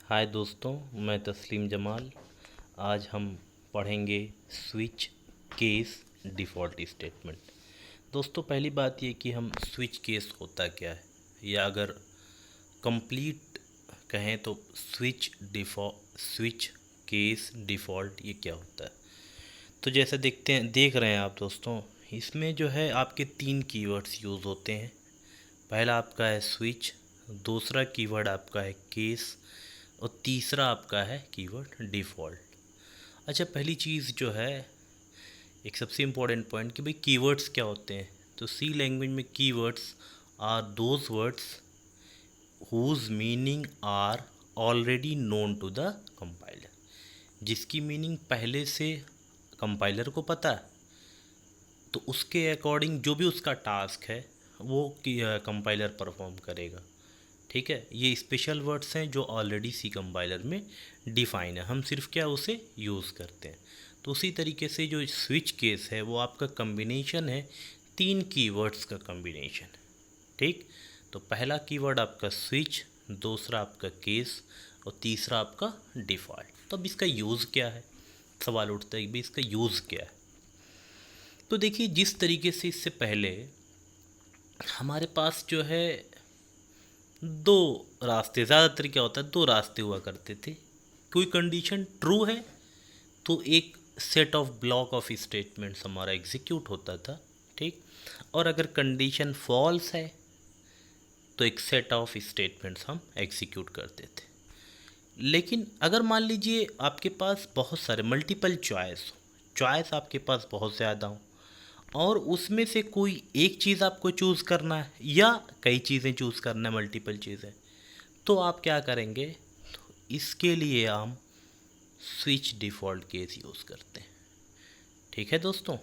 हाय दोस्तों, मैं तस्लीम जमाल। आज हम पढ़ेंगे स्विच केस डिफ़ॉल्ट स्टेटमेंट। दोस्तों, पहली बात ये कि हम स्विच केस होता क्या है, या अगर कंप्लीट कहें तो स्विच केस डिफ़ॉल्ट ये क्या होता है। तो जैसा देख रहे हैं आप दोस्तों, इसमें जो है आपके 3 कीवर्ड्स यूज़ होते हैं। पहला आपका है स्विच, दूसरा कीवर्ड आपका है केस, और तीसरा आपका है कीवर्ड डिफ़ॉल्ट। अच्छा, पहली चीज़ जो है, एक सबसे इम्पोर्टेंट पॉइंट कि भाई कीवर्ड्स क्या होते हैं। तो सी लैंग्वेज में keywords are those words whose meaning are already known to the compiler, जिसकी मीनिंग पहले से कंपाइलर को पता है, तो उसके अकॉर्डिंग जो भी उसका टास्क है वो कंपाइलर परफॉर्म करेगा। ठीक है, ये स्पेशल वर्ड्स हैं जो ऑलरेडी सी कंपाइलर में डिफाइन है, हम सिर्फ क्या उसे यूज़ करते हैं। तो उसी तरीके से जो स्विच केस है वो आपका कम्बिनेशन है 3 कीवर्ड्स का कम्बिनेशन। ठीक, तो पहला कीवर्ड आपका स्विच, दूसरा आपका केस, और तीसरा आपका डिफ़ॉल्ट। तो अब इसका यूज़ क्या है, सवाल उठता है कि भाई इसका यूज़ क्या है। तो देखिए, जिस तरीके से इससे पहले हमारे पास जो है 2 रास्ते, ज़्यादातर क्या होता है 2 रास्ते हुआ करते थे। कोई कंडीशन ट्रू है तो एक set of block of statements हमारा एग्जीक्यूट होता था। ठीक, और अगर कंडीशन फॉल्स है तो एक सेट ऑफ स्टेटमेंट्स हम एग्जीक्यूट करते थे। लेकिन अगर मान लीजिए आपके पास बहुत सारे मल्टीपल चॉइस आपके पास बहुत ज़्यादा हो, और उसमें से कोई एक चीज़ आपको चूज़ करना है या कई चीज़ें चूज़ करना है, मल्टीपल चीज़ें, तो आप क्या करेंगे, तो इसके लिए हम स्विच डिफ़ॉल्ट केस यूज़ करते हैं। ठीक है दोस्तों,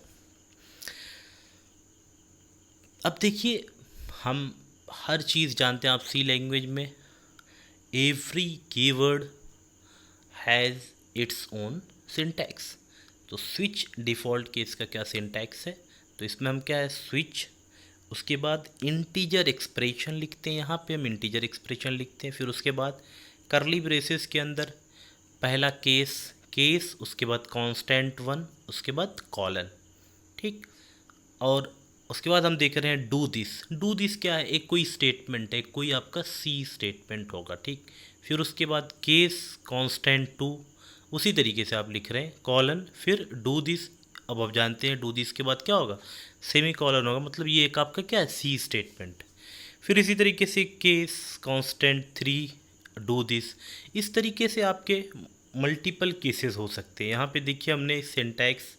अब देखिए, हम हर चीज़ जानते हैं, आप सी लैंग्वेज में every keyword has its own syntax. तो स्विच डिफ़ॉल्ट केस का क्या सिंटैक्स है, तो इसमें हम क्या है, स्विच, उसके बाद इंटीजर एक्सप्रेशन लिखते हैं, यहाँ पे हम इंटीजर एक्सप्रेशन लिखते हैं, फिर उसके बाद करली ब्रेसेस के अंदर पहला केस, उसके बाद कांस्टेंट 1, उसके बाद कॉलन। ठीक, और उसके बाद हम देख रहे हैं डू दिस क्या है, एक कोई स्टेटमेंट है, कोई आपका सी स्टेटमेंट होगा। ठीक, फिर उसके बाद केस कांस्टेंट 2, उसी तरीके से आप लिख रहे हैं, कॉलन, फिर डू दिस। अब आप जानते हैं डू दिस के बाद क्या होगा, सेमी कॉलन होगा, मतलब ये एक आपका क्या है, सी स्टेटमेंट। फिर इसी तरीके से केस कांस्टेंट 3 डू दिस। इस तरीके से आपके मल्टीपल केसेस हो सकते हैं। यहाँ पे देखिए हमने सिंटैक्स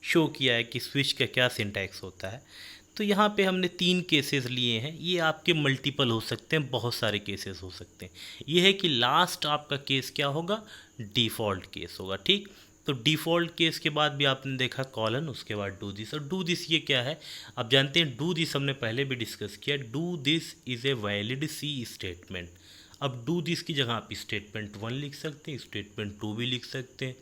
शो किया है कि स्विच का क्या सिंटैक्स होता है। तो यहाँ पे हमने 3 केसेस लिए हैं, ये आपके मल्टीपल हो सकते हैं, बहुत सारे केसेस हो सकते हैं। ये है कि लास्ट आपका केस क्या होगा, डिफ़ॉल्ट केस होगा। ठीक, तो डिफ़ॉल्ट केस के बाद भी आपने देखा कॉलन, उसके बाद डू दिस। और डू दिस ये क्या है, आप जानते हैं डू दिस हमने पहले भी डिस्कस किया, do this is a valid C statement. अब डू दिस की जगह आप स्टेटमेंट 1 लिख सकते हैं, स्टेटमेंट 2 भी लिख सकते हैं।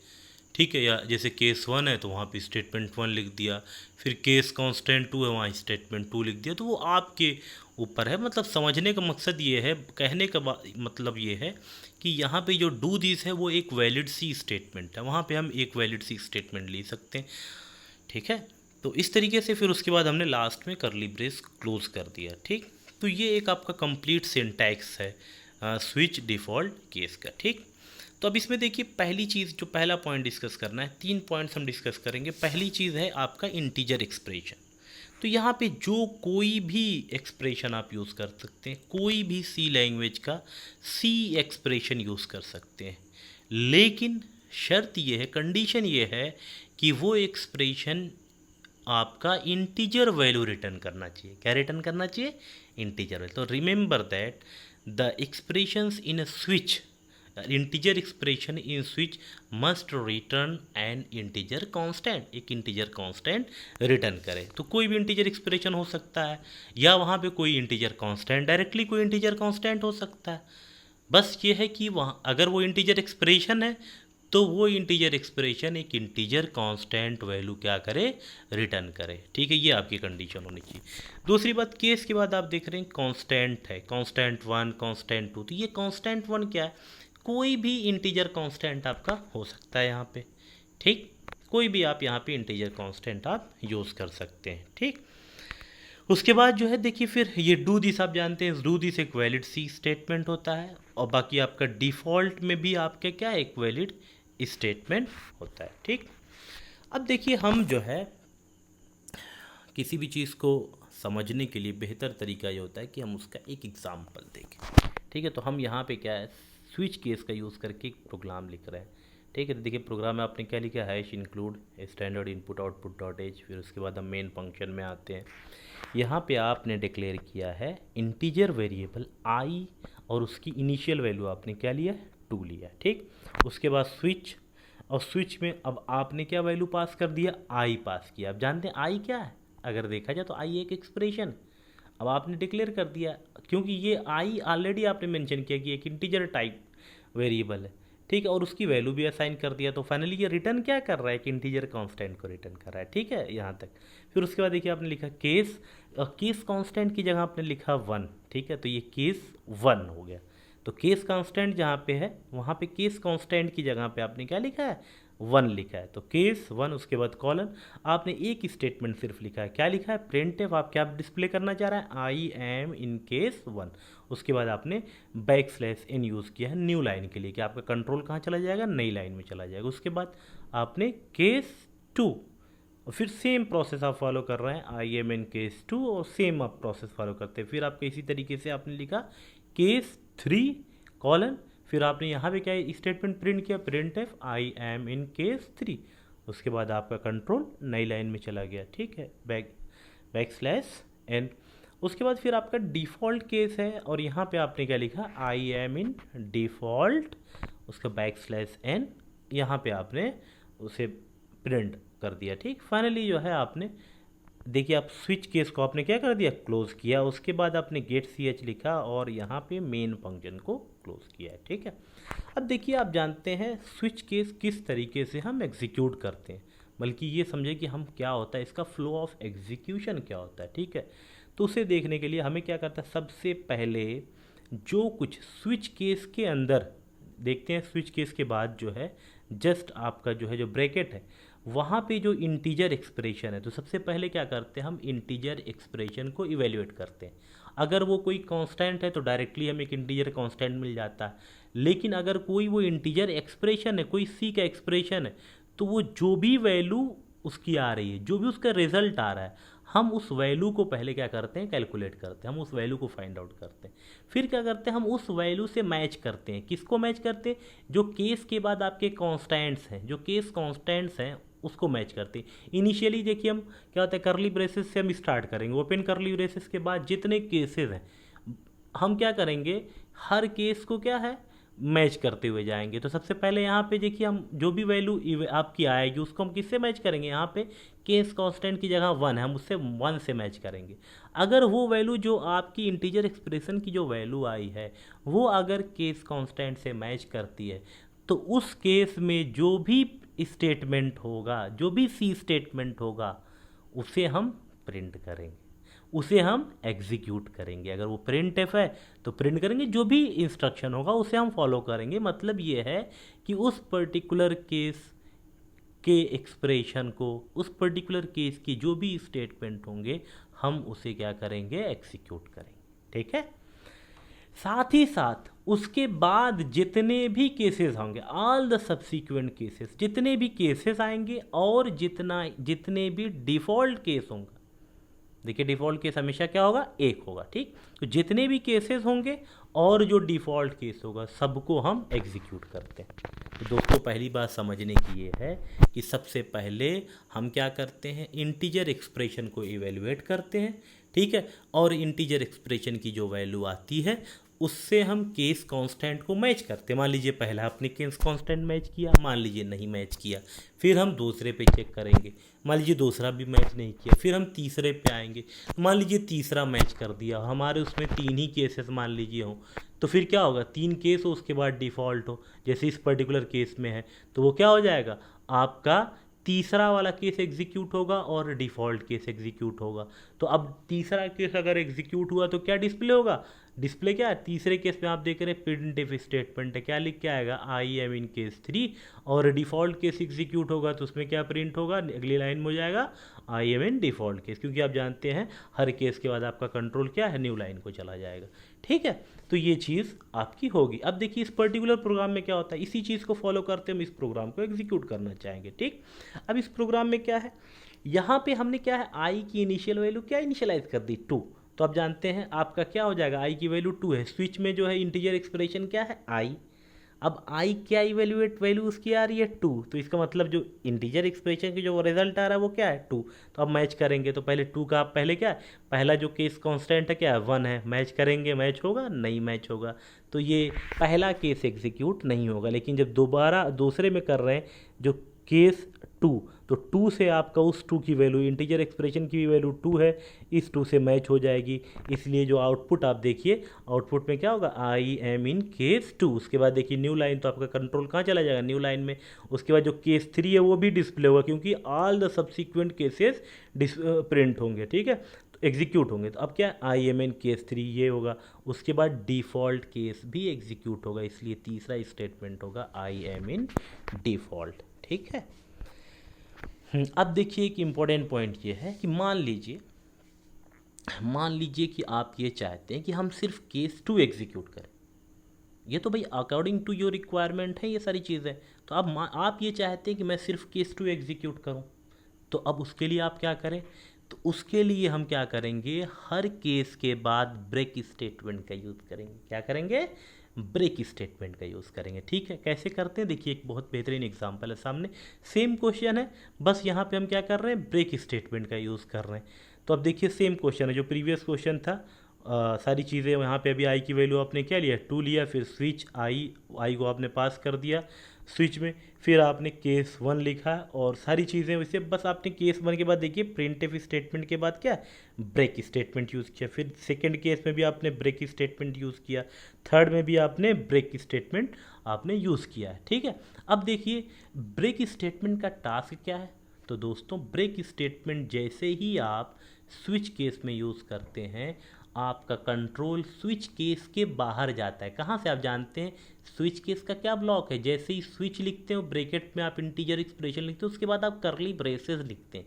ठीक है, या जैसे केस 1 है तो वहाँ पे स्टेटमेंट 1 लिख दिया, फिर केस कांस्टेंट 2 है वहाँ स्टेटमेंट 2 लिख दिया। तो वो आपके ऊपर है। मतलब समझने का मकसद ये है, कहने का मतलब ये है कि यहाँ पे जो डू दिस है वो एक वैलिड सी स्टेटमेंट है, वहाँ पे हम एक वैलिड सी स्टेटमेंट ले सकते हैं। ठीक है, तो इस तरीके से फिर उसके बाद हमने लास्ट में करली ब्रेस क्लोज कर दिया। ठीक, तो ये एक आपका कंप्लीट सिंटैक्स है स्विच डिफ़ॉल्ट केस का। ठीक, तो अब इसमें देखिए, पहली चीज़ जो पहला पॉइंट डिस्कस करना है, 3 पॉइंट्स हम डिस्कस करेंगे। पहली चीज़ है आपका इंटीजर एक्सप्रेशन। तो यहाँ पे जो कोई भी एक्सप्रेशन आप यूज़ कर सकते हैं, कोई भी सी लैंग्वेज का सी एक्सप्रेशन यूज़ कर सकते हैं, लेकिन शर्त ये है, कंडीशन ये है कि वो एक्सप्रेशन आपका इंटीजर वैल्यू रिटर्न करना चाहिए। क्या रिटर्न करना चाहिए, इंटीजर वैल्यू। तो remember that the expressions in a switch, integer expression in switch must return N integer constant, एक इंटीजर कांस्टेंट रिटर्न करे। तो कोई भी इंटीजर एक्सप्रेशन हो सकता है, या वहाँ पे कोई इंटीजर कांस्टेंट, डायरेक्टली कोई इंटीजर कांस्टेंट हो सकता है। बस ये है कि वहाँ अगर वो इंटीजर एक्सप्रेशन है तो वो इंटीजर एक्सप्रेशन एक इंटीजर कांस्टेंट वैल्यू क्या करे, रिटर्न करे। ठीक है, ये आपकी कंडीशन होनी चाहिए। दूसरी बात, केस के बाद आप देख रहे हैं कांस्टेंट है, कांस्टेंट 1, कांस्टेंट 2। तो ये कांस्टेंट 1 क्या है, कोई भी इंटीजर कांस्टेंट आपका हो सकता है यहाँ पे, ठीक, कोई भी आप यहाँ पे इंटीजर कांस्टेंट आप यूज़ कर सकते हैं, ठीक। उसके बाद जो है देखिए फिर ये डू दिस आप जानते हैं, डू दिस एक वैलिड सी स्टेटमेंट होता है, और बाकी आपका डिफ़ॉल्ट में भी आपके क्या एक वैलिड स्टेटमेंट होता है, ठीक। अब देखिए हम जो है किसी भी चीज़ को समझने के लिए बेहतर तरीका ये होता है कि हम उसका एक एग्जाम्पल देखें, ठीक है। तो हम यहाँ पे क्या है स्विच केस का यूज़ करके एक प्रोग्राम लिख रहे हैं, ठीक है। तो देखिए प्रोग्राम में आपने क्या लिखा है, hash include standard input output dot H, फिर उसके बाद हम मेन फंक्शन में आते हैं। यहाँ पे आपने डिक्लेयर किया है इंटीजर वेरिएबल आई, और उसकी इनिशियल वैल्यू आपने क्या लिया, 2 लिया, ठीक। उसके बाद स्विच, और स्विच में अब आपने क्या वैल्यू पास कर दिया, आई पास किया। अब जानते हैं आई क्या है, अगर देखा जाए तो आई एक एक्सप्रेशन, अब आपने डिक्लेयर कर दिया, क्योंकि ये आई ऑलरेडी आपने मेंशन किया कि एक इंटीजर टाइप वेरिएबल है, ठीक है, और उसकी वैल्यू भी असाइन कर दिया। तो फाइनली ये रिटर्न क्या कर रहा है, कि इंटीजर कांस्टेंट को रिटर्न कर रहा है, ठीक है, यहाँ तक। फिर उसके बाद देखिए आपने लिखा केस, केस कांस्टेंट की जगह आपने लिखा 1, ठीक है, तो ये केस 1 हो गया। तो केस कांस्टेंट जहाँ पे है वहाँ पे केस कांस्टेंट की जगह पे आपने क्या लिखा है, 1 लिखा है, तो केस 1। उसके बाद कॉलन, आपने एक स्टेटमेंट सिर्फ लिखा है, क्या लिखा है, प्रिंटफ। आप क्या डिस्प्ले करना चाह रहा है, आई एम इन केस 1। उसके बाद आपने बैकस्लैश n यूज़ किया है न्यू लाइन के लिए, कि आपका कंट्रोल कहाँ चला जाएगा, नई लाइन में चला जाएगा। उसके बाद आपने केस 2, और फिर सेम प्रोसेस आप फॉलो कर रहे हैं, आई एम इन केस 2, और सेम आप प्रोसेस फॉलो करते हैं। फिर आपके इसी तरीके से आपने लिखा केस 3 कॉलन, फिर आपने यहाँ पे क्या स्टेटमेंट प्रिंट किया, print f I am in case 3। उसके बाद आपका कंट्रोल नई लाइन में चला गया, ठीक है, बैकस्लैश n। उसके बाद फिर आपका डिफ़ॉल्ट केस है, और यहाँ पे आपने क्या लिखा, आई एम इन डिफ़ॉल्ट, उसका बैकस्लैश n, यहाँ पे आपने उसे प्रिंट कर दिया, ठीक। फाइनली जो है आपने देखिए आप स्विच केस को आपने क्या कर दिया, क्लोज किया। उसके बाद आपने गेट ch लिखा, और यहाँ पे मेन फंक्शन को क्लोज किया है, ठीक है। अब देखिए आप जानते हैं स्विच केस किस तरीके से हम एग्जीक्यूट करते हैं, बल्कि ये समझे कि हम क्या होता है, इसका फ्लो ऑफ एग्जीक्यूशन क्या होता है, ठीक है। तो उसे देखने के लिए हमें क्या करता है, सबसे पहले जो कुछ स्विच केस के अंदर देखते हैं, स्विच केस के बाद जो है जस्ट आपका जो है जो ब्रैकेट है वहाँ पे जो इंटीजर एक्सप्रेशन है, तो सबसे पहले क्या करते हैं, हम इंटीजर एक्सप्रेशन को इवेल्युएट करते हैं। अगर वो कोई कांस्टेंट है तो डायरेक्टली हमें एक इंटीजर कांस्टेंट मिल जाता है, लेकिन अगर कोई वो इंटीजर एक्सप्रेशन है, कोई सी का एक्सप्रेशन है, तो वो जो भी वैल्यू उसकी आ रही है, जो भी उसका रिजल्ट आ रहा है, हम उस वैल्यू को पहले क्या करते हैं, कैलकुलेट करते हैं, हम उस वैल्यू को फाइंड आउट करते हैं। फिर क्या करते हैं, हम उस वैल्यू से मैच करते हैं। किसको मैच करते हैं, जो केस के बाद आपके कांस्टेंट्स हैं, जो केस कांस्टेंट्स हैं उसको मैच करते हैं। इनिशियली देखिए हम क्या होता है, करली ब्रेसेस से हम स्टार्ट करेंगे, ओपन करली ब्रेसेस के बाद जितने केसेस हैं हम क्या करेंगे, हर केस को क्या है मैच करते हुए जाएंगे। तो सबसे पहले यहाँ पे देखिए हम जो भी वैल्यू आपकी आएगी उसको हम किससे मैच करेंगे, यहाँ पे केस कांस्टेंट की जगह 1 है, हम उससे 1 से मैच करेंगे। अगर वो वैल्यू जो आपकी इंटीजर एक्सप्रेशन की जो वैल्यू आई है वो अगर केस कांस्टेंट से मैच करती है, तो उस केस में जो भी स्टेटमेंट होगा, जो भी सी स्टेटमेंट होगा, उसे हम प्रिंट करेंगे, उसे हम एग्जीक्यूट करेंगे। अगर वो प्रिंट एफ है तो प्रिंट करेंगे, जो भी इंस्ट्रक्शन होगा उसे हम फॉलो करेंगे। मतलब ये है कि उस पर्टिकुलर केस के एक्सप्रेशन को, उस पर्टिकुलर केस की जो भी स्टेटमेंट होंगे हम उसे क्या करेंगे, एग्जीक्यूट करेंगे, ठीक है। साथ ही साथ उसके बाद जितने भी केसेस होंगे, ऑल द सब्सिक्वेंट केसेस, जितने भी केसेस आएंगे और जितने भी डिफ़ॉल्ट केस होंगे, देखिए डिफ़ॉल्ट केस हमेशा क्या होगा, 1 होगा, ठीक। तो जितने भी केसेस होंगे और जो डिफ़ॉल्ट केस होगा सबको हम एग्जीक्यूट करते हैं। तो दोस्तों पहली बात समझने की ये है कि सबसे पहले हम क्या करते हैं, इंटीजर एक्सप्रेशन को इवेल्युएट करते हैं, ठीक है, और इंटीजर एक्सप्रेशन की जो वैल्यू आती है उससे हम केस कांस्टेंट को मैच करते हैं। मान लीजिए पहला आपने केस कांस्टेंट मैच किया, मान लीजिए नहीं मैच किया, फिर हम दूसरे पे चेक करेंगे, मान लीजिए दूसरा भी मैच नहीं किया, फिर हम तीसरे पे आएंगे, मान लीजिए तीसरा मैच कर दिया, हमारे उसमें 3 ही केसेस मान लीजिए हों, तो फिर क्या होगा, 3 केस हो उसके बाद डिफ़ॉल्ट हो, जैसे इस पर्टिकुलर केस में है, तो वो क्या हो जाएगा, आपका तीसरा वाला केस एग्जीक्यूट होगा और डिफ़ॉल्ट केस एग्जीक्यूट होगा। तो अब तीसरा केस अगर एग्जीक्यूट हुआ तो क्या डिस्प्ले होगा, डिस्प्ले क्या है, तीसरे केस में आप देख रहे हैं प्रिंट इफ स्टेटमेंट है, क्या लिख के आएगा आई एम इन केस 3, और डिफ़ॉल्ट केस एग्जीक्यूट होगा तो उसमें क्या प्रिंट होगा, अगली लाइन में हो जाएगा आई एम इन डिफ़ॉल्ट केस, क्योंकि आप जानते हैं हर केस के बाद आपका कंट्रोल क्या है, न्यू लाइन को चला जाएगा। ठीक है, तो ये चीज़ आपकी होगी। अब देखिए इस पर्टिकुलर प्रोग्राम में क्या होता है, इसी चीज़ को फॉलो करते हम इस प्रोग्राम को एग्जीक्यूट करना चाहेंगे। ठीक, अब इस प्रोग्राम में क्या है, यहाँ पे हमने क्या है, आई की इनिशियल वैल्यू क्या इनिशियलाइज कर दी, 2। तो आप जानते हैं आपका क्या हो जाएगा, आई की वैल्यू 2 है, स्विच में जो है इंटीजर एक्सप्रेशन क्या है, आई। अब आई क्या इवेल्युएट वैल्यू उसकी आ रही है 2, तो इसका मतलब जो इंटीजर एक्सप्रेशन की जो रिजल्ट आ रहा है वो क्या है, 2। तो अब मैच करेंगे तो पहले 2 का आप पहले क्या है, पहला जो केस कांस्टेंट है क्या है, 1 है, मैच करेंगे, मैच होगा नहीं मैच होगा, तो ये पहला केस एग्जीक्यूट नहीं होगा। लेकिन जब दोबारा दूसरे में कर रहे हैं जो केस 2, तो 2 से आपका उस 2 की वैल्यू, इंटीजर एक्सप्रेशन की भी वैल्यू 2 है, इस 2 से मैच हो जाएगी, इसलिए जो आउटपुट आप देखिए, आउटपुट में क्या होगा, आई एम इन केस 2। उसके बाद देखिए न्यू लाइन, तो आपका कंट्रोल कहाँ चला जाएगा, न्यू लाइन में। उसके बाद जो केस 3 है वो भी डिस्प्ले होगा, क्योंकि all the subsequent cases print होंगे। ठीक है, तो एग्जीक्यूट होंगे, तो अब क्या, आई एम इन केस 3 ये होगा। उसके बाद डिफ़ॉल्ट केस भी एग्जीक्यूट होगा, इसलिए तीसरा स्टेटमेंट होगा आई एम इन डिफ़ॉल्ट। ठीक है, अब देखिए एक इम्पॉर्टेंट पॉइंट ये है कि मान लीजिए कि आप ये चाहते हैं कि हम सिर्फ केस 2 एग्जीक्यूट करें। ये तो भाई अकॉर्डिंग टू योर रिक्वायरमेंट है ये सारी चीज़ें, तो अब आप ये चाहते हैं कि मैं सिर्फ केस 2 एग्जीक्यूट करूं, तो अब उसके लिए आप क्या करें, तो उसके लिए हम क्या करेंगे, हर केस के बाद ब्रेक स्टेटमेंट का यूज़ करेंगे। क्या करेंगे, ब्रेक स्टेटमेंट का यूज़ करेंगे। ठीक है, कैसे करते हैं, देखिए एक बहुत बेहतरीन एग्जांपल है सामने, सेम क्वेश्चन है, बस यहाँ पे हम क्या कर रहे हैं, ब्रेक स्टेटमेंट का यूज़ कर रहे हैं। तो अब देखिए सेम क्वेश्चन है जो प्रीवियस क्वेश्चन था, सारी चीज़ें यहाँ पे अभी आई की वैल्यू आपने क्या लिया, 2 लिया, फिर स्विच आई को आपने पास कर दिया स्विच में, फिर आपने केस 1 लिखा, और सारी चीज़ें वैसे बस आपने केस 1 के बाद देखिए प्रिंट इफ स्टेटमेंट के बाद क्या, ब्रेक स्टेटमेंट यूज़ किया, फिर सेकंड केस में भी आपने ब्रेक स्टेटमेंट यूज़ किया, थर्ड में भी आपने ब्रेक स्टेटमेंट आपने यूज़ किया है। ठीक है, अब देखिए ब्रेक स्टेटमेंट का टास्क क्या है, तो दोस्तों ब्रेक स्टेटमेंट जैसे ही आप स्विच केस में यूज़ करते हैं, आपका कंट्रोल स्विच केस के बाहर जाता है। कहाँ से, आप जानते हैं स्विच केस का क्या ब्लॉक है, जैसे ही स्विच लिखते हो ब्रैकेट में आप इंटीजर एक्सप्रेशन लिखते हो, उसके बाद आप कर्ली ब्रेसेस लिखते हैं,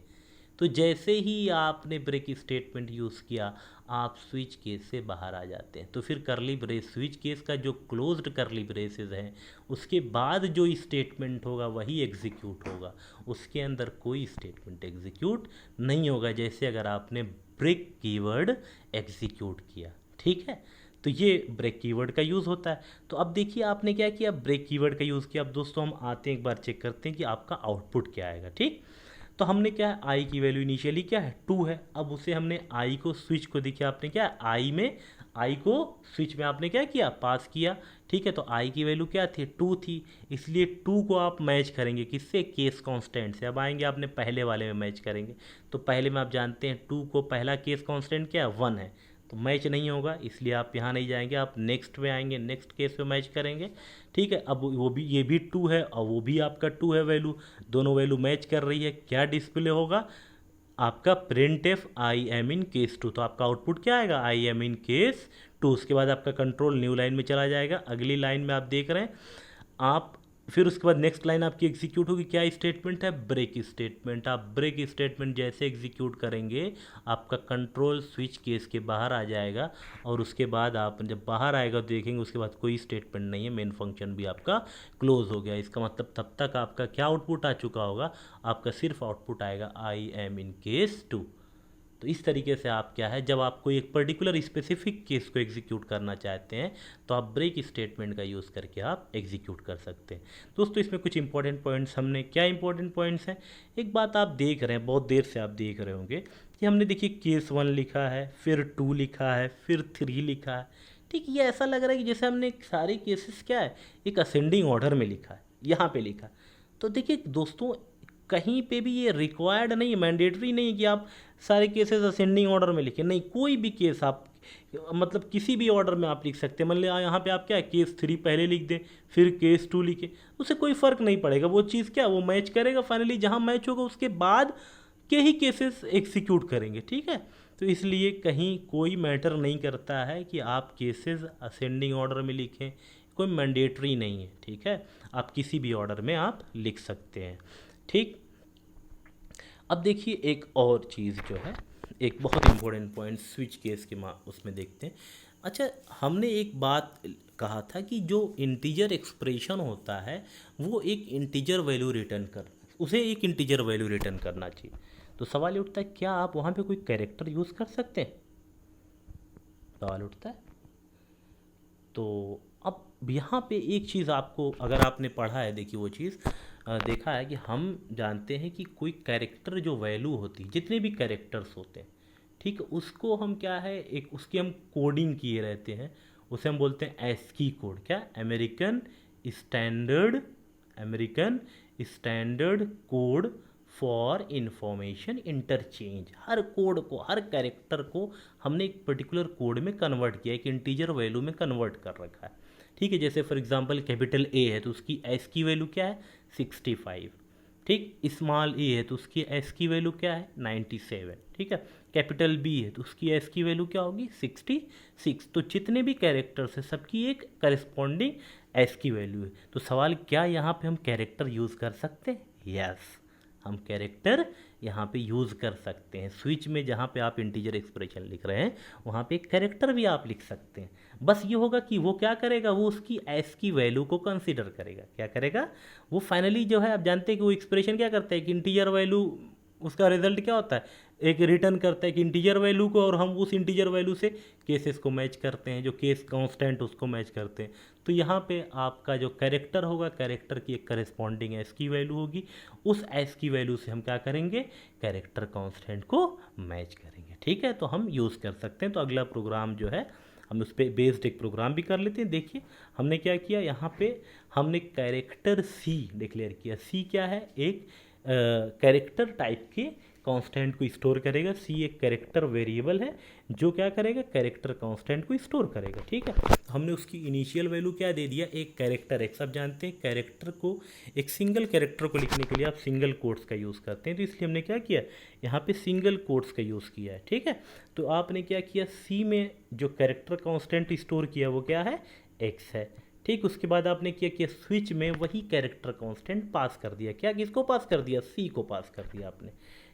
तो जैसे ही आपने ब्रेक स्टेटमेंट यूज़ किया आप स्विच केस से बाहर आ जाते हैं। तो फिर कर्ली ब्रेस, स्विच केस का जो क्लोज्ड कर्ली ब्रेसेस हैं उसके बाद जो स्टेटमेंट होगा वही एग्जीक्यूट होगा, उसके अंदर कोई स्टेटमेंट एग्जीक्यूट नहीं होगा, जैसे अगर आपने ब्रेक कीवर्ड एग्जीक्यूट किया। ठीक है, तो ये ब्रेक कीवर्ड का यूज़ होता है। तो अब देखिए आपने क्या किया, ब्रेक कीवर्ड का यूज़ किया। अब दोस्तों हम आते हैं एक बार चेक करते हैं कि आपका आउटपुट क्या आएगा। ठीक, तो हमने क्या है, आई की वैल्यू इनिशियली क्या है 2 है, अब उसे हमने आई को स्विच को देखिए आपने क्या, आई को स्विच में आपने क्या किया, पास किया। ठीक है, तो आई की वैल्यू क्या थी, 2 थी, इसलिए 2 को आप मैच करेंगे किससे, केस कांस्टेंट से। अब आएंगे आपने पहले वाले में मैच करेंगे, तो पहले में आप जानते हैं 2 को पहला केस कांस्टेंट क्या है, 1 है, तो मैच नहीं होगा, इसलिए आप यहाँ नहीं जाएंगे, आप नेक्स्ट में आएंगे, नेक्स्ट केस पे मैच करेंगे। ठीक है, अब वो भी, ये भी 2 है और वो भी आपका 2 है वैल्यू, दोनों वैल्यू मैच कर रही है, क्या डिस्प्ले होगा आपका, print f I am in case 2। तो आपका आउटपुट क्या आएगा, आई एम इन केस 2। उसके बाद आपका कंट्रोल न्यू लाइन में चला जाएगा, अगली लाइन में आप देख रहे हैं आप, फिर उसके बाद नेक्स्ट लाइन आपकी एग्जीक्यूट होगी, क्या स्टेटमेंट है, ब्रेक स्टेटमेंट। आप ब्रेक स्टेटमेंट जैसे एग्जीक्यूट करेंगे आपका कंट्रोल स्विच केस के बाहर आ जाएगा, और उसके बाद आप जब बाहर आएगा तो देखेंगे उसके बाद कोई स्टेटमेंट नहीं है, मेन फंक्शन भी आपका क्लोज हो गया। इसका मतलब तब तक आपका क्या आउटपुट आ चुका होगा, आपका सिर्फ आउटपुट आएगा आई एम इन केस 2। तो इस तरीके से आप क्या है, जब आप कोई एक पर्टिकुलर स्पेसिफिक केस को एग्जीक्यूट करना चाहते हैं तो आप ब्रेक स्टेटमेंट का यूज़ करके आप एग्जीक्यूट कर सकते हैं। दोस्तों इसमें कुछ इंपॉर्टेंट पॉइंट्स, हमने क्या इंपॉर्टेंट पॉइंट्स हैं, एक बात आप देख रहे हैं, बहुत देर से आप देख रहे होंगे कि हमने देखिए केस 1 लिखा है, फिर 2 लिखा है, फिर 3 लिखा है। ठीक, ये ऐसा लग रहा है कि जैसे हमने सारे केसेस क्या है एक असेंडिंग ऑर्डर में लिखा है, यहाँ पे लिखा। तो देखिए दोस्तों कहीं पे भी ये रिक्वायर्ड नहीं है, मैंडेटरी नहीं है कि आप सारे केसेस असेंडिंग ऑर्डर में लिखें, नहीं, कोई भी केस आप मतलब किसी भी ऑर्डर में आप लिख सकते हैं। मान लिया यहाँ पे आप क्या है केस 3 पहले लिख दें, फिर केस 2 लिखें, उससे कोई फ़र्क नहीं पड़ेगा, वो चीज़ क्या वो मैच करेगा, फाइनली जहाँ मैच होगा उसके बाद के ही केसेस एग्जीक्यूट करेंगे। ठीक है, तो इसलिए कहीं कोई मैटर नहीं करता है कि आप केसेस असेंडिंग ऑर्डर में लिखें, कोई मैंडेटरी नहीं है, ठीक है, आप किसी भी ऑर्डर में आप लिख सकते हैं, ठीक। अब देखिए एक और चीज़ जो है, एक बहुत इंपॉर्टेंट पॉइंट स्विच केस के उसमें देखते हैं। अच्छा, हमने एक बात कहा था कि जो इंटीजर एक्सप्रेशन होता है वो एक इंटीजर वैल्यू रिटर्न कर, उसे एक इंटीजर वैल्यू रिटर्न करना चाहिए। तो सवाल ये उठता है, क्या आप वहाँ पे कोई कैरेक्टर यूज़ कर सकते हैं? सवाल उठता है। तो अब यहाँ पे एक चीज़ आपको, अगर आपने पढ़ा है, देखिए वो चीज़ देखा है कि हम जानते हैं कि कोई कैरेक्टर जो वैल्यू होती है, जितने भी कैरेक्टर्स होते हैं, ठीक, उसको हम क्या है, एक उसकी हम कोडिंग किए रहते हैं, उसे हम बोलते हैं एस्की कोड। क्या? American standard code for information interchange. Her code को, हर कैरेक्टर को हमने एक पर्टिकुलर कोड में कन्वर्ट किया, एक इंटीजर वैल्यू में कन्वर्ट कर रखा है, ठीक है। जैसे फॉर एग्जांपल कैपिटल ए है तो उसकी एस की वैल्यू क्या है? 65, ठीक। स्मॉल ए है तो उसकी एस की वैल्यू क्या है? 97, ठीक है। कैपिटल बी है तो उसकी एस की वैल्यू क्या होगी? 66। तो जितने भी कैरेक्टर्स हैं सबकी एक करस्पॉन्डिंग एस की वैल्यू है। तो सवाल, क्या यहाँ पे हम कैरेक्टर यूज़ कर सकते हैं? यस, हम कैरेक्टर यहाँ पे यूज़ कर सकते हैं। स्विच में जहाँ पे आप इंटीजर एक्सप्रेशन लिख रहे हैं वहाँ पे एक कैरेक्टर भी आप लिख सकते हैं। बस ये होगा कि वो क्या करेगा, वो उसकी एस की वैल्यू को कंसीडर करेगा। क्या करेगा? वो फाइनली जो है, आप जानते हैं कि वो एक्सप्रेशन क्या करता है कि इंटीजर वैल्यू, उसका रिजल्ट क्या होता है, एक रिटर्न करता है कि इंटीजर वैल्यू को, और हम उस इंटीजर वैल्यू से केसेस को मैच करते हैं, जो केस कांस्टेंट उसको मैच करते हैं। तो यहाँ पे आपका जो कैरेक्टर होगा, कैरेक्टर की एक करस्पॉन्डिंग एस की वैल्यू होगी, उस एस की वैल्यू से हम क्या करेंगे, कैरेक्टर कांस्टेंट को मैच करेंगे, ठीक है। तो हम यूज़ कर सकते हैं। तो अगला प्रोग्राम जो है, हम उस पर बेस्ड एक प्रोग्राम भी कर लेते हैं। देखिए हमने क्या किया, यहाँ पे हमने कैरेक्टर सी डिक्लेयर किया। सी क्या है? एक कैरेक्टर टाइप के कांस्टेंट को स्टोर करेगा। सी एक कैरेक्टर वेरिएबल है जो क्या करेगा, कैरेक्टर कांस्टेंट को स्टोर करेगा, ठीक है। तो हमने उसकी इनिशियल वैल्यू क्या दे दिया, एक कैरेक्टर एक्स। अब जानते हैं कैरेक्टर को, एक सिंगल कैरेक्टर को लिखने के लिए आप सिंगल कोट्स का यूज़ करते हैं, तो इसलिए हमने क्या किया, यहाँ पे सिंगल कोट्स का यूज़ किया है, ठीक है। तो आपने क्या किया, सी में जो कैरेक्टर कांस्टेंट स्टोर किया वो क्या है, एक्स है, ठीक। उसके बाद आपने क्या किया, स्विच में वही कैरेक्टर कांस्टेंट पास कर दिया। क्या? किसको पास कर दिया? सी को पास कर दिया आपने,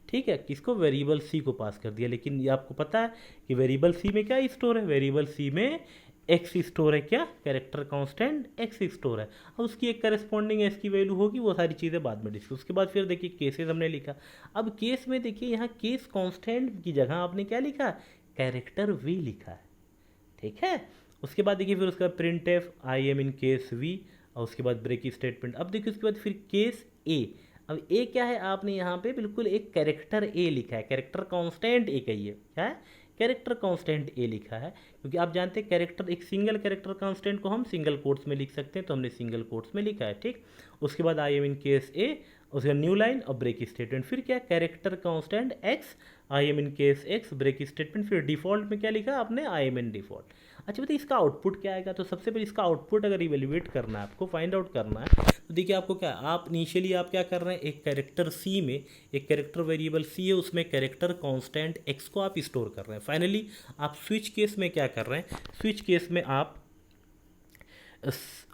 ठीक है। किसको? वेरिएबल सी को पास कर दिया। लेकिन ये आपको पता है कि वेरिएबल सी में क्या स्टोर है, वेरिएबल सी में एक्स स्टोर है। क्या? कैरेक्टर कांस्टेंट एक्स स्टोर है। अब उसकी एक करस्पॉन्डिंग एक्स की वैल्यू होगी, वो सारी चीज़ें बाद में डिस्कस। उसके बाद फिर देखिए केसेस हमने लिखा। अब केस में देखिए यहाँ केस कांस्टेंट की जगह आपने क्या लिखा, कैरेक्टर वी लिखा है, ठीक है। उसके बाद देखिए फिर उसका print f I am in case V, और उसके बाद ब्रेक स्टेटमेंट। अब देखिए उसके बाद फिर केस ए। अब ए क्या है, आपने यहाँ पे बिल्कुल एक कैरेक्टर ए लिखा है, कैरेक्टर कांस्टेंट ए कहिए, क्या है, कैरेक्टर कांस्टेंट ए लिखा है, क्योंकि आप जानते हैं कैरेक्टर, एक सिंगल कैरेक्टर कांस्टेंट को हम सिंगल कोट्स में लिख सकते हैं, तो हमने सिंगल कोट्स में लिखा है, ठीक। उसके बाद आई एम इन केस ए, उसका न्यू लाइन और ब्रेक स्टेटमेंट। फिर क्या, character constant X, I am in case X, break statement. फिर डिफॉल्ट में क्या लिखा आपने, आई एम इन डिफॉल्ट। अच्छा बताइए इसका आउटपुट क्या आएगा। तो सबसे पहले इसका आउटपुट अगर इवेल्युएट करना है, आपको फाइंड आउट करना है, तो देखिए आपको क्या, आप इनिशियली आप क्या कर रहे हैं, एक कैरेक्टर सी में, एक कैरेक्टर वेरिएबल सी है, उसमें कैरेक्टर कांस्टेंट एक्स को आप स्टोर कर रहे हैं। फाइनली आप स्विच केस में क्या कर रहे हैं, स्विच केस में आप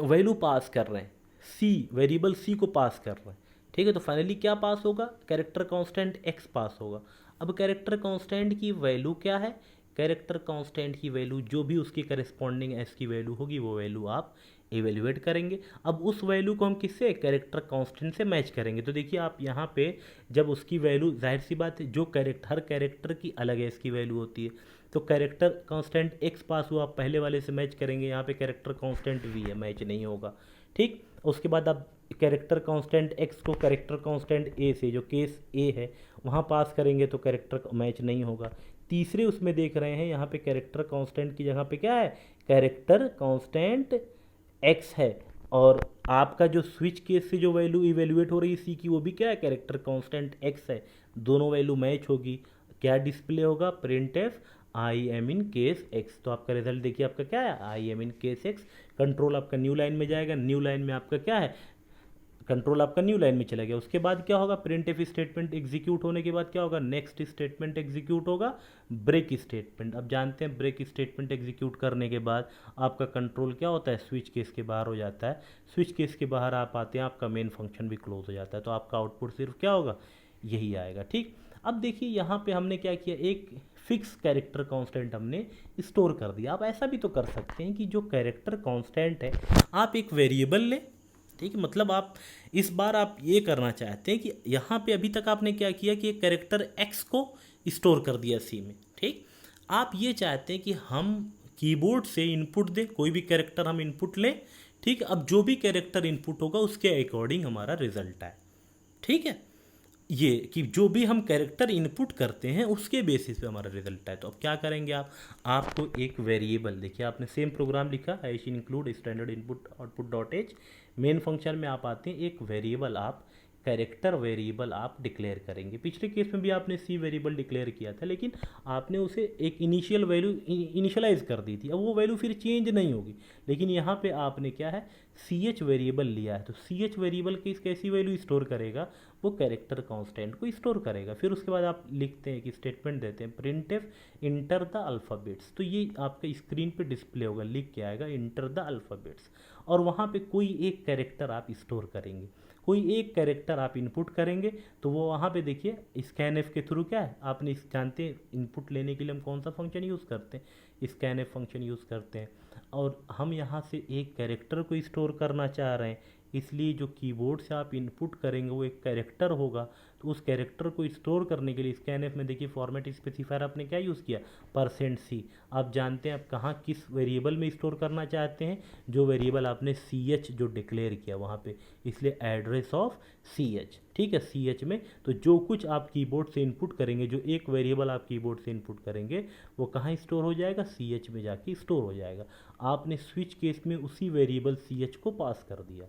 वैल्यू पास कर रहे हैं, सी वेरिएबल सी को पास कर रहे हैं, ठीक है। तो फाइनली क्या पास होगा, कैरेक्टर कांस्टेंट एक्स पास होगा। अब कैरेक्टर कांस्टेंट की वैल्यू क्या है, कैरेक्टर कांस्टेंट की वैल्यू जो भी उसकी करस्पॉन्डिंग एस की वैल्यू होगी वो वैल्यू आप इवेल्युएट करेंगे। अब उस वैल्यू को हम किससे, कैरेक्टर कांस्टेंट से मैच करेंगे। तो देखिए आप यहाँ पे जब उसकी वैल्यू, जाहिर सी बात है, जो कैरेक्टर, हर कैरेक्टर की अलग एस की वैल्यू होती है, तो कैरेक्टर कांस्टेंट एक्स पास हुआ, आप पहले वाले से मैच करेंगे, यहाँ पे कैरेक्टर कांस्टेंट वी है, मैच नहीं होगा, ठीक। उसके बाद आप कैरेक्टर कांस्टेंट एक्स को कैरेक्टर कांस्टेंट ए से, जो केस ए है, वहाँ पास करेंगे तो कैरेक्टर मैच नहीं होगा। तीसरे उसमें देख रहे हैं, यहाँ पे कैरेक्टर कांस्टेंट की जगह पे क्या है, कैरेक्टर कांस्टेंट एक्स है, और आपका जो स्विच केस से जो वैल्यू इवेल्युएट हो रही है सी की, वो भी क्या है, कैरेक्टर कांस्टेंट एक्स है। दोनों वैल्यू मैच होगी, क्या डिस्प्ले होगा, print f I am in case x. तो आपका रिजल्ट देखिए आपका क्या है, आई am in case x. Control आपका न्यू लाइन में जाएगा, न्यू लाइन में आपका क्या है, कंट्रोल आपका न्यू लाइन में चला गया। उसके बाद क्या होगा, प्रिंट एफ स्टेटमेंट एग्जीक्यूट होने के बाद क्या होगा, नेक्स्ट स्टेटमेंट एग्जीक्यूट होगा, ब्रेक स्टेटमेंट। अब जानते हैं ब्रेक स्टेटमेंट एग्जीक्यूट करने के बाद आपका कंट्रोल क्या होता है, स्विच केस के बाहर हो जाता है। स्विच केस के बाहर आप आते हैं, आपका मेन फंक्शन भी क्लोज हो जाता है, तो आपका आउटपुट सिर्फ क्या होगा, यही आएगा। ठीक, अब देखिए यहाँ पे हमने क्या किया, एक फिक्स कैरेक्टर कांस्टेंट हमने स्टोर कर दिया। आप ऐसा भी तो कर सकते हैं कि जो कैरेक्टर कांस्टेंट है आप एक वेरिएबल लें, ठीक है, मतलब आप इस बार आप ये करना चाहते हैं कि यहाँ पे अभी तक आपने क्या किया कि एक कैरेक्टर एक्स को स्टोर कर दिया सी में, ठीक। आप ये चाहते हैं कि हम कीबोर्ड से इनपुट दें, कोई भी कैरेक्टर हम इनपुट लें, ठीक। अब जो भी कैरेक्टर इनपुट होगा उसके अकॉर्डिंग हमारा रिजल्ट आए, ठीक है। ये कि जो भी हम कैरेक्टर इनपुट करते हैं उसके बेसिस पे हमारा रिजल्ट आए। तो अब क्या करेंगे आपको एक वेरिएबल, देखिए आपने सेम प्रोग्राम लिखा है, include standard input output dot H, main function में आप आते हैं, एक वेरिएबल आप कैरेक्टर वेरिएबल आप डिक्लेयर करेंगे। पिछले केस में भी आपने सी वेरिएबल डिक्लेयर किया था, लेकिन आपने उसे एक इनिशियल वैल्यू इनिशियलाइज कर दी थी, अब वो वैल्यू फिर चेंज नहीं होगी। लेकिन यहाँ पे आपने क्या है, सी एच वेरिएबल लिया है, तो सी एच वेरिएबल की कैसी वैल्यू स्टोर करेगा, वो कैरेक्टर कांस्टेंट को स्टोर करेगा। फिर उसके बाद आप लिखते हैं कि स्टेटमेंट देते हैं print F enter the alphabets, तो ये आपके स्क्रीन पे डिस्प्ले होगा, लिख के आएगा इंटर द अल्फ़ाबेट्स, और वहाँ पे कोई एक कैरेक्टर आप स्टोर करेंगे, कोई एक कैरेक्टर आप इनपुट करेंगे, तो वो वहाँ पे देखिए स्कैन एफ के थ्रू क्या है, आपने जानते हैं इनपुट लेने के लिए हम कौन सा फंक्शन यूज़ करते हैं, स्कैन एफ फंक्शन यूज़ करते हैं। और हम यहाँ से एक कैरेक्टर को स्टोर करना चाह रहे हैं, इसलिए जो कीबोर्ड से आप इनपुट करेंगे वो एक कैरेक्टर होगा, तो उस कैरेक्टर को स्टोर करने के लिए स्कैनएफ में देखिए फॉर्मेट स्पेसिफायर आपने क्या यूज़ किया, %c। आप जानते हैं आप कहाँ किस वेरिएबल में स्टोर करना चाहते हैं, जो वेरिएबल आपने ch जो डिक्लेयर किया वहाँ पे, इसलिए एड्रेस ऑफ ch, ठीक है, ch में। तो जो कुछ आप कीबोर्ड से इनपुट करेंगे, जो एक वेरिएबल आप कीबोर्ड से इनपुट करेंगे वो कहाँ स्टोर हो जाएगा, ch में जाके स्टोर हो जाएगा। आपने स्विच केस में उसी वेरिएबल ch को पास कर दिया,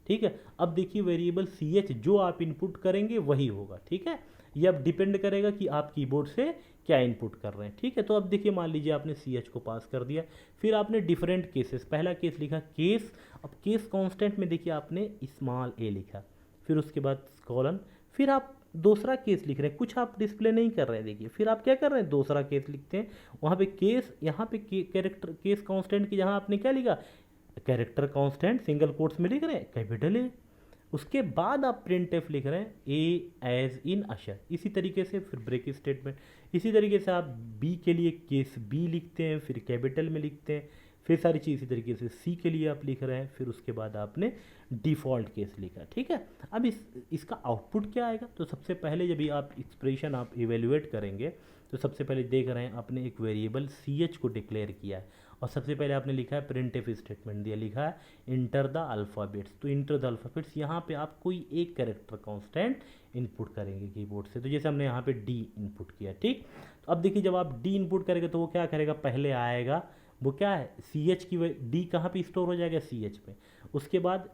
ठीक है। अब देखिए वेरिएबल ch जो आप इनपुट करेंगे वही होगा, ठीक है। ये अब डिपेंड करेगा कि आप कीबोर्ड से क्या इनपुट कर रहे हैं, ठीक है। तो अब देखिए मान लीजिए आपने ch को पास कर दिया, फिर आपने डिफरेंट केसेस, पहला केस लिखा केस, अब केस कांस्टेंट में देखिए आपने स्मॉल a लिखा, फिर उसके बाद कॉलन, फिर आप दूसरा केस लिख रहे हैं, कुछ आप डिस्प्ले नहीं कर रहे हैं, देखिए फिर आप क्या कर रहे हैं, दूसरा केस लिखते हैं, वहाँ पे केस, यहाँ पे कैरेक्टर केस कांस्टेंट की जहाँ आपने क्या लिखा, कैरेक्टर कांस्टेंट सिंगल कोट्स में लिख रहे हैं कैपिटल ए, उसके बाद आप प्रिंट एफ लिख रहे हैं ए एज इन अशर, इसी तरीके से फिर ब्रेक स्टेटमेंट, इसी तरीके से आप बी के लिए केस बी लिखते हैं, फिर कैपिटल में लिखते हैं, फिर सारी चीज़ इसी तरीके से सी के लिए आप लिख रहे हैं, फिर उसके बाद आपने डिफ़ॉल्ट केस लिखा, ठीक है। अब इसका आउटपुट क्या आएगा, तो सबसे पहले जब भी आप एक्सप्रेशन आप इवेल्युएट करेंगे, तो सबसे पहले देख रहे हैं आपने एक वेरिएबल ch को डिक्लेयर किया है, और सबसे पहले आपने लिखा है प्रिंट एफ स्टेटमेंट दिया, लिखा है इंटर द अल्फ़ाबेट्स, तो इंटर द अल्फ़ाबेट्स यहाँ पे आप कोई एक कैरेक्टर कांस्टेंट इनपुट करेंगे कीबोर्ड से, तो जैसे हमने यहाँ पे डी इनपुट किया, ठीक। तो अब देखिए जब आप डी इनपुट करेंगे तो वो क्या करेगा, पहले आएगा वो क्या है, ch की डी कहाँ पे स्टोर हो जाएगा, ch पे। उसके बाद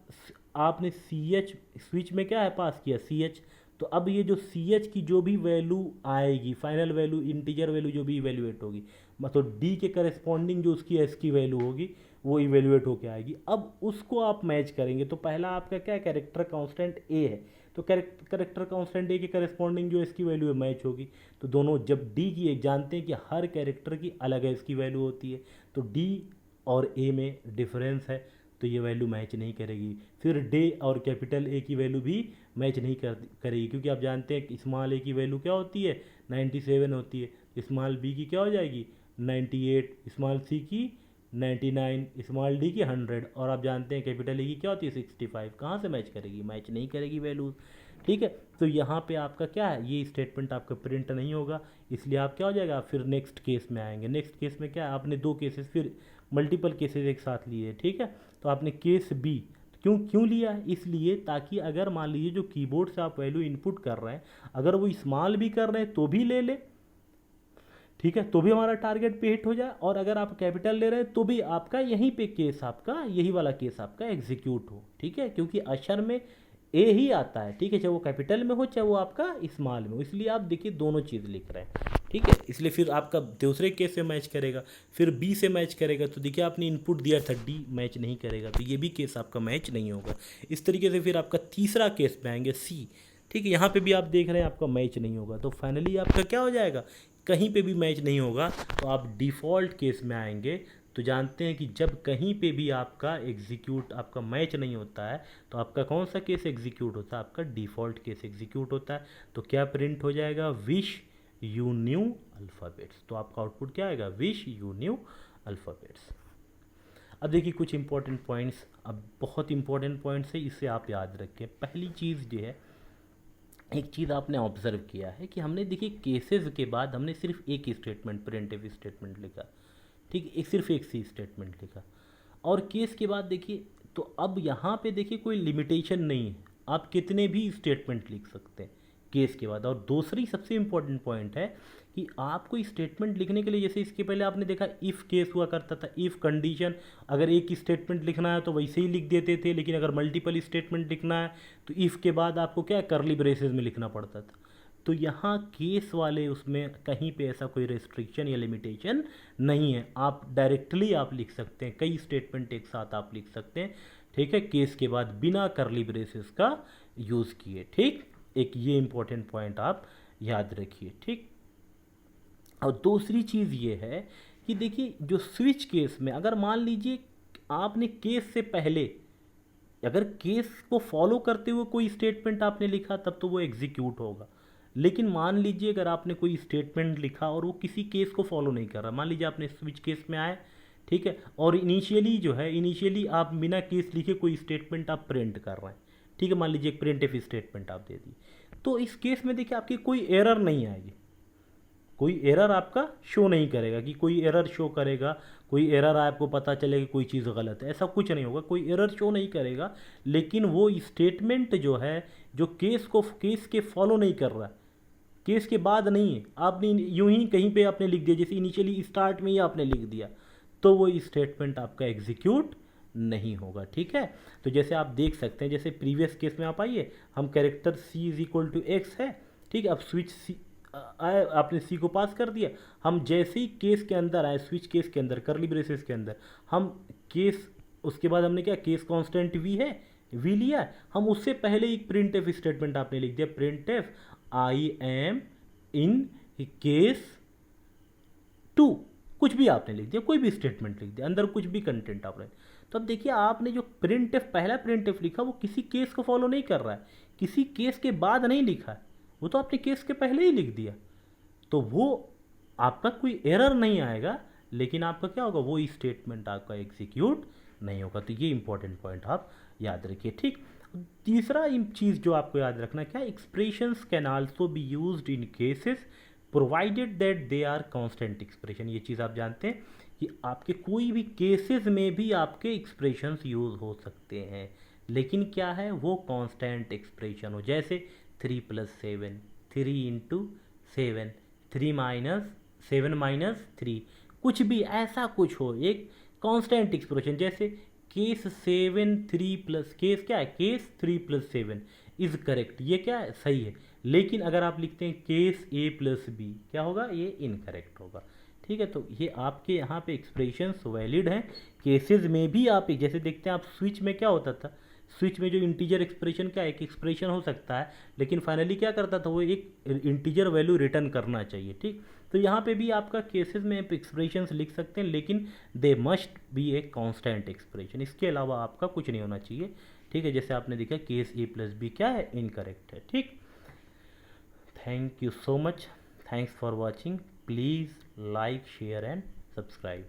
आपने ch स्विच में क्या है पास किया, ch, तो अब ये जो ch की जो भी वैल्यू आएगी, फाइनल वैल्यू इंटीजर वैल्यू जो भी इवेल्युएट होगी, मतलब d के करस्पॉन्डिंग जो उसकी s की वैल्यू होगी वो इवेल्युएट होके आएगी। अब उसको आप मैच करेंगे, तो पहला आपका क्या कैरेक्टर कांस्टेंट a है, तो कैरेक्टर कांस्टेंट a के करस्पॉन्डिंग जो इसकी वैल्यू है मैच होगी, तो दोनों जब d की, एक जानते हैं कि हर कैरेक्टर की अलग है इसकी वैल्यू होती है, तो d और a में डिफरेंस है, तो ये वैल्यू मैच नहीं करेगी। फिर डे और कैपिटल ए की वैल्यू भी मैच नहीं करेगी, क्योंकि आप जानते हैं कि स्मॉल ए की वैल्यू क्या होती है, 97 होती है, स्मॉल बी की क्या हो जाएगी 98, स्मॉल सी की 99, स्मॉल डी की 100, और आप जानते हैं कैपिटल ए की क्या होती है 65, कहाँ से मैच करेगी, मैच नहीं करेगी वैल्यूज, ठीक है। तो यहाँ पे आपका क्या है, ये स्टेटमेंट आपका प्रिंट नहीं होगा, इसलिए आप क्या हो जाएगा, फिर नेक्स्ट केस में आएंगे। नेक्स्ट केस में क्या है, आपने दो केसेस, फिर मल्टीपल केसेस एक साथ लिए, ठीक है। तो आपने केस बी क्यों लिया, इसलिए ताकि अगर मान लीजिए जो कीबोर्ड से आप वैल्यू इनपुट कर रहे हैं अगर वो स्मॉल भी कर रहे हैं तो भी ले ले, ठीक है, तो भी हमारा टारगेट पे हिट हो जाए, और अगर आप कैपिटल ले रहे हैं तो भी आपका यहीं पे केस, आपका यही वाला केस आपका एग्जीक्यूट हो, ठीक है, क्योंकि अक्षर में ए ही आता है, ठीक है, चाहे वो कैपिटल में हो चाहे वो आपका स्मॉल में हो, इसलिए आप देखिए दोनों चीज़ लिख रहे हैं। ठीक है, इसलिए फिर आपका दूसरे केस से मैच करेगा, फिर बी से मैच करेगा, तो देखिए आपने इनपुट दिया था डी, मैच नहीं करेगा, तो ये भी केस आपका मैच नहीं होगा। इस तरीके से फिर आपका तीसरा केस में आएंगे सी, ठीक है, यहाँ पे भी आप देख रहे हैं आपका मैच नहीं होगा, तो फाइनली आपका क्या हो जाएगा, कहीं पे भी मैच नहीं होगा, तो आप डिफ़ॉल्ट केस में आएंगे। तो जानते हैं कि जब कहीं पे भी आपका एग्जीक्यूट आपका मैच नहीं होता है, तो आपका कौन सा केस एग्जीक्यूट होता है, आपका डिफ़ॉल्ट केस एग्जीक्यूट होता है। तो क्या प्रिंट हो जाएगा, विश यू न्यू अल्फ़ाबेट्स, तो आपका आउटपुट क्या आएगा, विश यू न्यू अल्फ़ाबेट्स। अब देखिए कुछ इंपॉर्टेंट पॉइंट्स, अब बहुत इंपॉर्टेंट पॉइंट्स है, इसे आप याद रखें। पहली चीज़ जो है, एक चीज़ आपने ऑब्जर्व किया है कि हमने देखिए केसेस के बाद हमने सिर्फ एक ही स्टेटमेंट, प्रिंटफ स्टेटमेंट लिखा, ठीक है, एक सिर्फ एक सी स्टेटमेंट लिखा, और केस के बाद देखिए, तो अब यहाँ पे देखिए कोई लिमिटेशन नहीं है, आप कितने भी स्टेटमेंट लिख सकते हैं केस के बाद। और दूसरी सबसे इम्पोर्टेंट पॉइंट है कि आपको स्टेटमेंट लिखने के लिए, जैसे इसके पहले आपने देखा इफ़ केस हुआ करता था, इफ़ कंडीशन, अगर एक स्टेटमेंट लिखना है तो वैसे ही लिख देते थे, लेकिन अगर मल्टीपल स्टेटमेंट लिखना है तो इफ़ के बाद आपको क्या करली ब्रेसेस में लिखना पड़ता था। तो यहाँ केस वाले उसमें कहीं पे ऐसा कोई रेस्ट्रिक्शन या लिमिटेशन नहीं है, आप डायरेक्टली आप लिख सकते हैं, कई स्टेटमेंट एक साथ आप लिख सकते हैं, ठीक है, केस के बाद बिना करली ब्रेसेस का यूज़ किए, ठीक। एक ये इंपॉर्टेंट पॉइंट आप याद रखिए, ठीक। और दूसरी चीज़ ये है कि देखिए जो स्विच केस में, अगर मान लीजिए आपने केस से पहले, अगर केस को फॉलो करते हुए कोई स्टेटमेंट आपने लिखा तब तो वो एग्जीक्यूट होगा, लेकिन मान लीजिए अगर आपने कोई स्टेटमेंट लिखा और वो किसी केस को फॉलो नहीं कर रहा, मान लीजिए आपने स्विच केस में आए, ठीक है, और इनिशियली जो है, इनिशियली आप बिना केस लिखे कोई स्टेटमेंट आप प्रिंट कर रहे हैं, ठीक है, मान लीजिए एक प्रिंट एफ स्टेटमेंट आप दे दी, तो इस केस में देखिए आपकी कोई एरर नहीं आएगी, कोई एरर आपका शो नहीं करेगा कि कोई एरर शो करेगा, कोई एरर आपको पता चलेगा कोई चीज़ गलत है, ऐसा कुछ नहीं होगा, कोई एरर शो नहीं करेगा। लेकिन वो स्टेटमेंट जो है, जो केस के फॉलो नहीं कर रहा है, केस के बाद नहीं है, आपने यूं ही कहीं पे आपने लिख दिया, जैसे इनिशियली स्टार्ट में ही आपने लिख दिया, तो वो स्टेटमेंट आपका एग्जीक्यूट नहीं होगा, ठीक है। तो जैसे आप देख सकते हैं, जैसे प्रीवियस केस में आप आइए, हम character C is equal to X है, ठीक है, अब स्विच सी आए, आपने सी को पास कर दिया, हम जैसे ही केस के अंदर आए, स्विच केस के अंदर, करली ब्रेसेस के अंदर, हम केस, उसके बाद हमने क्या, केस कांस्टेंट वी है, वी लिया, हम उससे पहले एक प्रिंट एफ स्टेटमेंट आपने लिख दिया, print f I am in case two, कुछ भी आपने लिख दिया, कोई भी स्टेटमेंट लिख दिया, अंदर कुछ भी कंटेंट आपने। तो अब देखिए आपने जो प्रिंट एफ, पहला प्रिंट एफ लिखा, वो किसी केस को फॉलो नहीं कर रहा है, किसी केस के बाद नहीं लिखा है, वो तो आपने केस के पहले ही लिख दिया, तो वो आपका कोई एरर नहीं आएगा, लेकिन आपका क्या होगा, वो स्टेटमेंट आपका एग्जीक्यूट नहीं होगा। तो ये इंपॉर्टेंट पॉइंट आप याद रखिए, ठीक। तीसरा चीज़ जो आपको याद रखना, क्या, expressions can also be used in cases provided that they are constant expression. ये चीज़ आप जानते हैं कि आपके कोई भी केसेस में भी आपके एक्सप्रेशंस यूज हो सकते हैं, लेकिन क्या है, वो कांस्टेंट एक्सप्रेशन हो, जैसे 3+7, 3×7, 3 - 7 - 3, कुछ भी ऐसा कुछ हो, एक कांस्टेंट एक्सप्रेशन, जैसे केस 7 3 प्लस केस क्या है, केस 3+7 इज करेक्ट, ये क्या है, सही है, लेकिन अगर आप लिखते हैं केस A+B, क्या होगा, ये इनकरेक्ट होगा, ठीक है। तो ये आपके यहाँ पे एक्सप्रेशंस वैलिड हैं, केसेस में भी आप, जैसे देखते हैं आप स्विच में क्या होता था, स्विच में जो इंटीजर एक्सप्रेशन, क्या एक एक्सप्रेशन हो सकता है, लेकिन फाइनली क्या करता था, वो एक इंटीजर वैल्यू रिटर्न करना चाहिए, ठीक। तो यहाँ पे भी आपका केसेस में आप एक्सप्रेशंस लिख सकते हैं, लेकिन they must be a constant expression, इसके अलावा आपका कुछ नहीं होना चाहिए, ठीक है। जैसे आपने देखा केस A+B क्या है, इनकरेक्ट है, ठीक। Thank you so much, thanks for watching, please like, share and subscribe.